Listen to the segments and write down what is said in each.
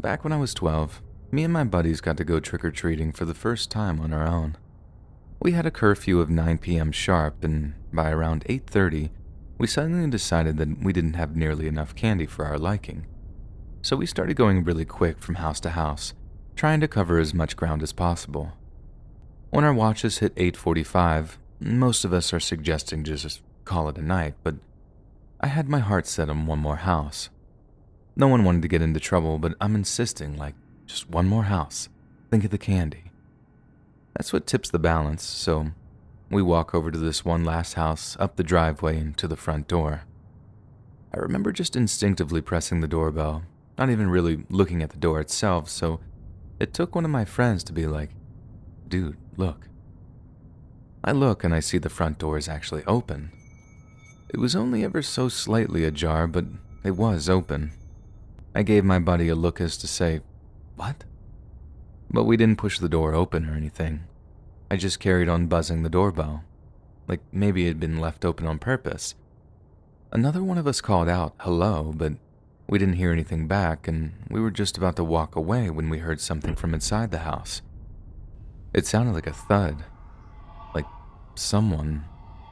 Back when I was 12, me and my buddies got to go trick-or-treating for the first time on our own. We had a curfew of 9 p.m. sharp, and by around 8:30, we suddenly decided that we didn't have nearly enough candy for our liking. So we started going really quick from house to house, trying to cover as much ground as possible. When our watches hit 8:45, most of us are suggesting just call it a night, but I had my heart set on one more house. No one wanted to get into trouble, but I'm insisting, like, just one more house. Think of the candy. That's what tips the balance, so we walk over to this one last house, up the driveway, and to the front door. I remember just instinctively pressing the doorbell, not even really looking at the door itself, so it took one of my friends to be like, "Dude, look." I look and I see the front door is actually open. It was only ever so slightly ajar, but it was open. I gave my buddy a look as to say, "What?" But we didn't push the door open or anything. I just carried on buzzing the doorbell, like maybe it had been left open on purpose. Another one of us called out, "Hello," but we didn't hear anything back, and we were just about to walk away when we heard something from inside the house. It sounded like a thud, like someone,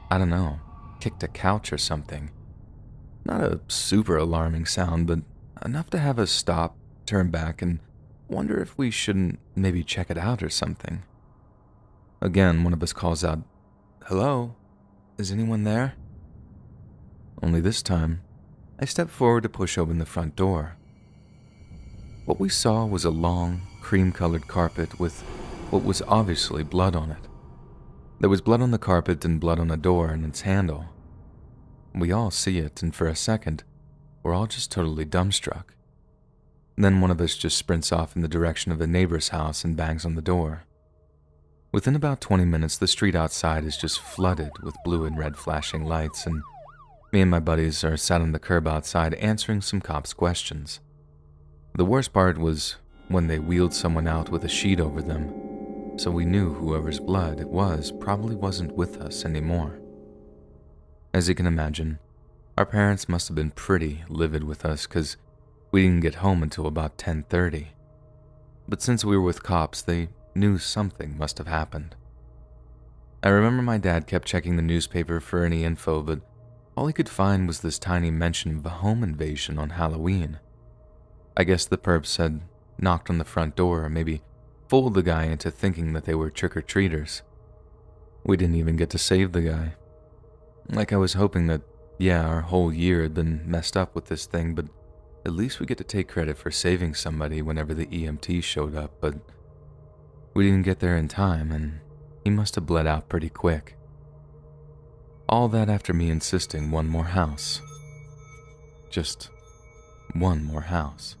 I don't know, kicked a couch or something. Not a super alarming sound, but enough to have us stop, turn back, and wonder if we shouldn't maybe check it out or something. Again, one of us calls out, "Hello? Is anyone there?" Only this time, I stepped forward to push open the front door. What we saw was a long, cream-colored carpet with what was obviously blood on it. There was blood on the carpet and blood on the door and its handle. We all see it, and for a second, we're all just totally dumbstruck. Then one of us just sprints off in the direction of a neighbor's house and bangs on the door. Within about 20 minutes, the street outside is just flooded with blue and red flashing lights, and me and my buddies are sat on the curb outside answering some cops' questions. The worst part was when they wheeled someone out with a sheet over them, so we knew whoever's blood it was probably wasn't with us anymore. As you can imagine, our parents must have been pretty livid with us because we didn't get home until about 10:30. But since we were with cops, they knew something must have happened. I remember my dad kept checking the newspaper for any info, but all he could find was this tiny mention of a home invasion on Halloween. I guess the perps had knocked on the front door or maybe fooled the guy into thinking that they were trick-or-treaters. We didn't even get to save the guy. Like I was hoping that, yeah, our whole year had been messed up with this thing, but at least we get to take credit for saving somebody whenever the EMT showed up, but we didn't get there in time, and he must have bled out pretty quick. All that after me insisting one more house. Just one more house.